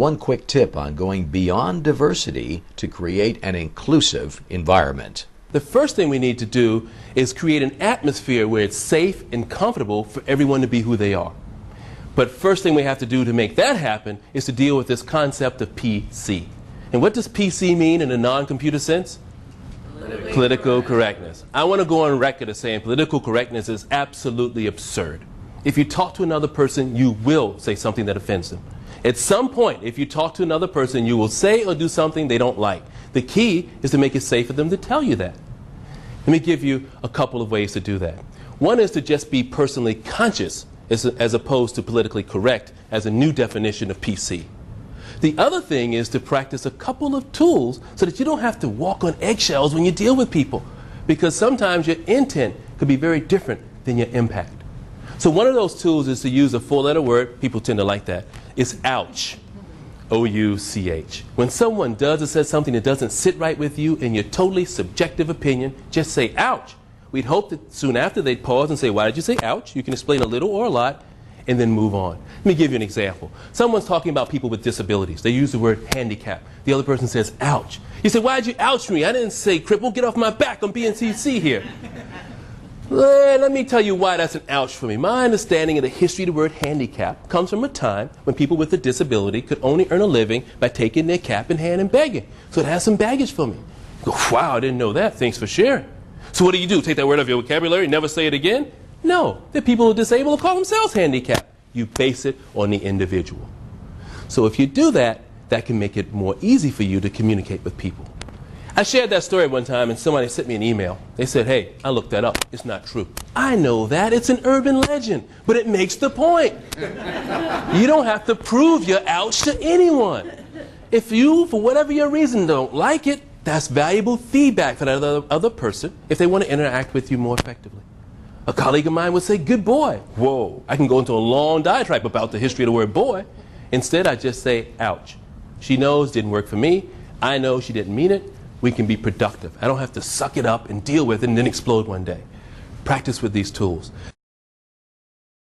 one quick tip on going beyond diversity to create an inclusive environment. The first thing we need to do is create an atmosphere where it's safe and comfortable for everyone to be who they are. But first thing we have to do to make that happen is to deal with this concept of PC. And what does PC mean in a non-computer sense? Political correctness. I want to go on record as saying political correctness is absolutely absurd. If you talk to another person, you will say something that offends them. At some point, if you talk to another person, you will say or do something they don't like. The key is to make it safe for them to tell you that. Let me give you a couple of ways to do that. One is to just be personally conscious as opposed to politically correct as a new definition of PC. The other thing is to practice a couple of tools so that you don't have to walk on eggshells when you deal with people, because sometimes your intent could be very different than your impact. So one of those tools is to use a four-letter word. People tend to like that. It's ouch. O-U-C-H. When someone does or says something that doesn't sit right with you in your totally subjective opinion, just say ouch. We'd hope that soon after they'd pause and say, why did you say ouch? You can explain a little or a lot and then move on. Let me give you an example. Someone's talking about people with disabilities. They use the word handicap. The other person says ouch. You say, why did you ouch me? I didn't say cripple. Get off my back. I'm being CC here. Let me tell you why that's an ouch for me. My understanding of the history of the word handicap comes from a time when people with a disability could only earn a living by taking their cap in hand and begging. So it has some baggage for me. I go, wow, I didn't know that. Thanks for sharing. So what do? Take that word out of your vocabulary and never say it again? No. The people who are disabled call themselves handicapped. You base it on the individual. So if you do that, that can make it more easy for you to communicate with people. I shared that story one time and somebody sent me an email. They said, hey, I looked that up. It's not true. I know that. It's an urban legend. But it makes the point. You don't have to prove your ouch to anyone. If you, for whatever your reason, don't like it, that's valuable feedback for that other person if they want to interact with you more effectively. A colleague of mine would say, good boy. Whoa, I can go into a long diatribe about the history of the word boy. Instead, I just say, ouch. She knows, didn't work for me. I know she didn't mean it. We can be productive. I don't have to suck it up and deal with it and then explode one day. Practice with these tools.